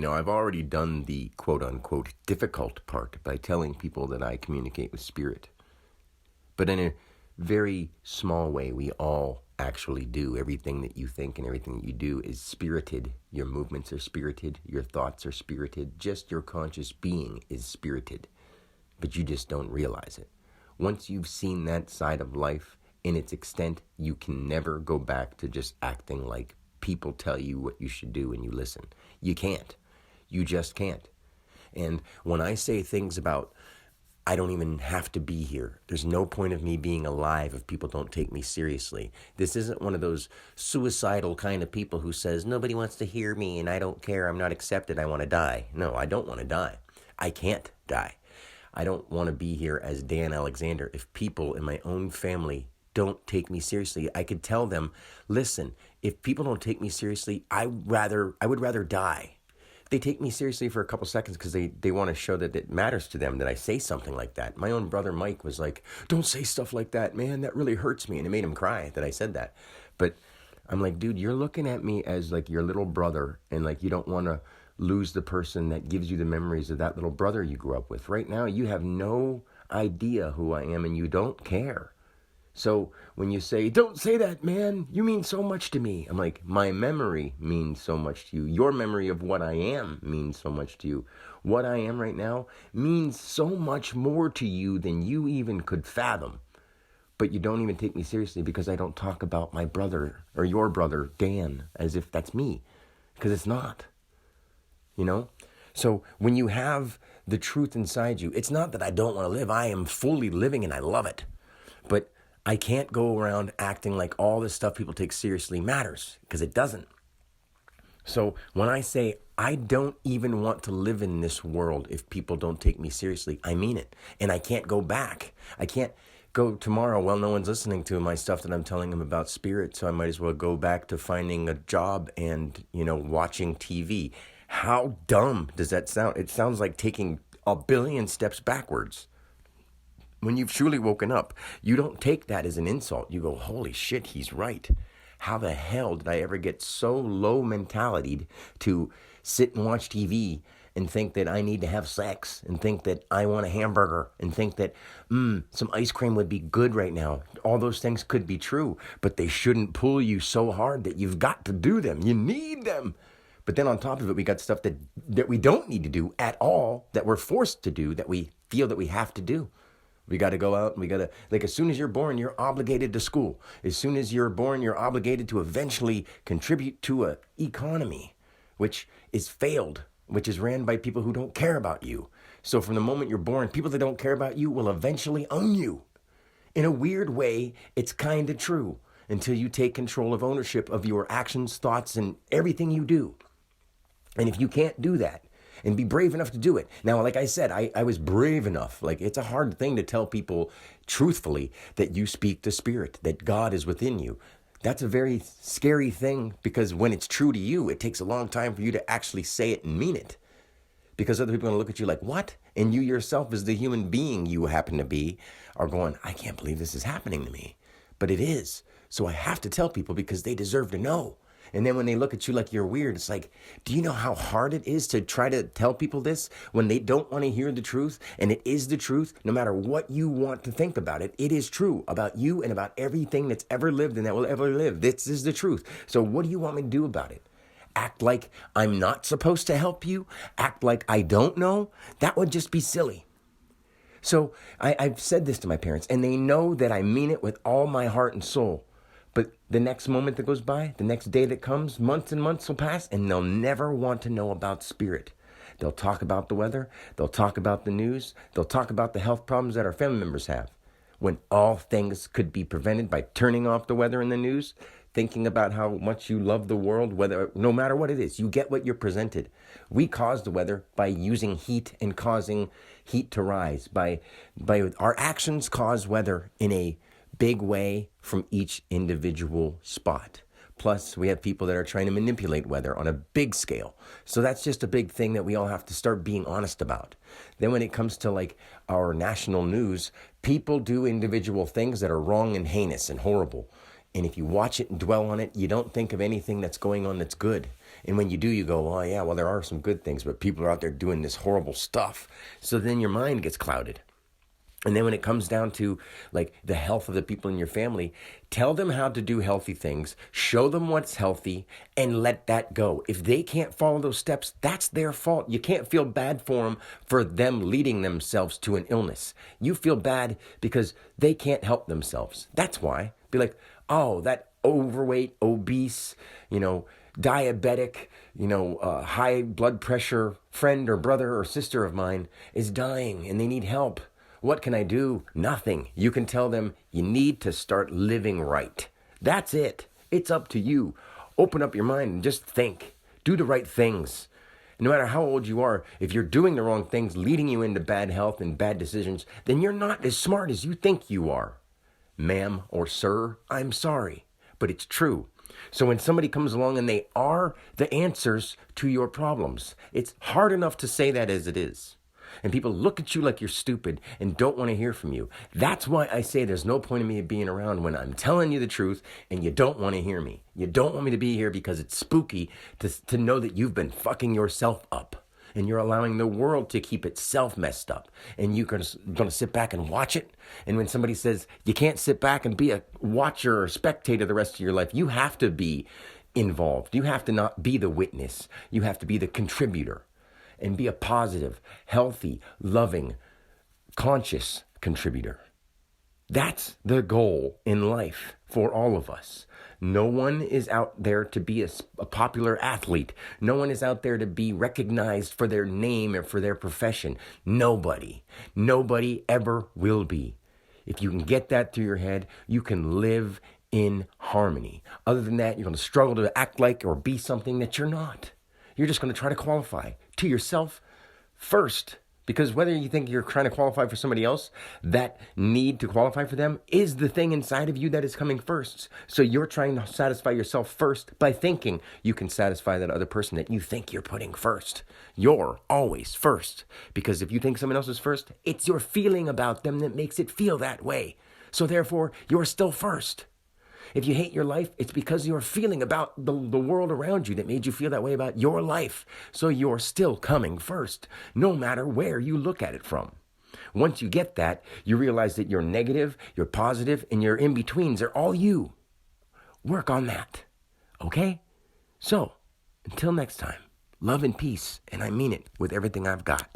I've already done the quote-unquote difficult part by telling people that I communicate with spirit. But in a very small way, we all actually do. Everything that you think and everything that you do is spirited. Your movements are spirited. Your thoughts are spirited. Just your conscious being is spirited. But you just don't realize it. Once you've seen that side of life in its extent, you can never go back to just acting like people tell you what you should do and you listen. You can't. You just can't. And when I say things about, I don't even have to be here, there's no point of me being alive if people don't take me seriously. This isn't one of those suicidal kind of people who says, nobody wants to hear me and I don't care, I'm not accepted, I want to die. No, I don't want to die. I can't die. I don't want to be here as Dan Alexander if people in my own family don't take me seriously. I could tell them, listen, if people don't take me seriously, I would rather die. They take me seriously for a couple seconds because they want to show that it matters to them that I say something like that. My own brother Mike was like, don't say stuff like that, man. That really hurts me. And it made him cry that I said that. But I'm like, dude, you're looking at me as like your little brother. And like you don't want to lose the person that gives you the memories of that little brother you grew up with. Right now, you have no idea who I am and you don't care. So when you say, don't say that, man, you mean so much to me. I'm like, my memory means so much to you. Your memory of what I am means so much to you. What I am right now means so much more to you than you even could fathom. But you don't even take me seriously because I don't talk about my brother or your brother, Dan, as if that's me. Because it's not. So when you have the truth inside you, it's not that I don't want to live. I am fully living and I love it. But I can't go around acting like all this stuff people take seriously matters, because it doesn't. So when I say I don't even want to live in this world if people don't take me seriously, I mean it. And I can't go back. I can't go tomorrow, well, no one's listening to my stuff that I'm telling them about spirit, so I might as well go back to finding a job and, watching TV. How dumb does that sound? It sounds like taking a billion steps backwards. When you've truly woken up, you don't take that as an insult. You go, holy shit, he's right. How the hell did I ever get so low mentalityed to sit and watch TV and think that I need to have sex and think that I want a hamburger and think that some ice cream would be good right now? All those things could be true, but they shouldn't pull you so hard that you've got to do them. You need them. But then on top of it, we got stuff that we don't need to do at all, that we're forced to do, that we feel that we have to do. We got to go out and we got to, like, as soon as you're born, you're obligated to school. As soon as you're born, you're obligated to eventually contribute to an economy, which is failed, which is ran by people who don't care about you. So from the moment you're born, people that don't care about you will eventually own you. In a weird way, it's kind of true until you take control of ownership of your actions, thoughts, and everything you do. And if you can't do that, and be brave enough to do it. Now, like I said, I was brave enough. Like, it's a hard thing to tell people truthfully that you speak to spirit, that God is within you. That's a very scary thing, because when it's true to you, it takes a long time for you to actually say it and mean it. Because other people are going to look at you like, what? And you yourself, as the human being you happen to be, are going, I can't believe this is happening to me. But it is. So I have to tell people because they deserve to know. And then when they look at you like you're weird, it's like, do you know how hard it is to try to tell people this when they don't want to hear the truth? And it is the truth, no matter what you want to think about it. It is true about you and about everything that's ever lived and that will ever live. This is the truth. So what do you want me to do about it? Act like I'm not supposed to help you? Act like I don't know? That would just be silly. So I've said this to my parents, and they know that I mean it with all my heart and soul. But the next moment that goes by, the next day that comes, months and months will pass, and they'll never want to know about spirit. They'll talk about the weather. They'll talk about the news. They'll talk about the health problems that our family members have. When all things could be prevented by turning off the weather and the news, thinking about how much you love the world, no matter what it is, you get what you're presented. We cause the weather by using heat and causing heat to rise. By our actions cause weather in a big way from each individual spot. Plus, we have people that are trying to manipulate weather on a big scale. So that's just a big thing that we all have to start being honest about. Then when it comes to like our national news, people do individual things that are wrong and heinous and horrible. And if you watch it and dwell on it, you don't think of anything that's going on that's good. And when you do, you go, oh yeah, well, there are some good things, but people are out there doing this horrible stuff. So then your mind gets clouded. And then when it comes down to like the health of the people in your family, tell them how to do healthy things, show them what's healthy, and let that go. If they can't follow those steps, that's their fault. You can't feel bad for them leading themselves to an illness. You feel bad because they can't help themselves. That's why. Be like, oh, that overweight, obese, diabetic, high blood pressure friend or brother or sister of mine is dying and they need help. What can I do? Nothing. You can tell them you need to start living right. That's it. It's up to you. Open up your mind and just think. Do the right things. No matter how old you are, if you're doing the wrong things, leading you into bad health and bad decisions, then you're not as smart as you think you are. Ma'am or sir, I'm sorry, but it's true. So when somebody comes along and they are the answers to your problems, it's hard enough to say that as it is. And people look at you like you're stupid and don't want to hear from you. That's why I say there's no point in me being around when I'm telling you the truth and you don't want to hear me. You don't want me to be here because it's spooky to know that you've been fucking yourself up and you're allowing the world to keep itself messed up. And you're going to sit back and watch it. And when somebody says you can't sit back and be a watcher or spectator the rest of your life, you have to be involved. You have to not be the witness. You have to be the contributor. And be a positive, healthy, loving, conscious contributor. That's the goal in life for all of us. No one is out there to be a popular athlete. No one is out there to be recognized for their name or for their profession. Nobody. Nobody ever will be. If you can get that through your head, you can live in harmony. Other than that, you're going to struggle to act like or be something that you're not. You're just going to try to qualify to yourself first. Because whether you think you're trying to qualify for somebody else, that need to qualify for them is the thing inside of you that is coming first. So you're trying to satisfy yourself first by thinking you can satisfy that other person that you think you're putting first. You're always first. Because if you think someone else is first, it's your feeling about them that makes it feel that way. So therefore, you're still first. If you hate your life, it's because you're feeling about the world around you that made you feel that way about your life. So you're still coming first, no matter where you look at it from. Once you get that, you realize that you're negative, you're positive, and your in-betweens are all you. Work on that, okay? So, until next time, love and peace, and I mean it with everything I've got.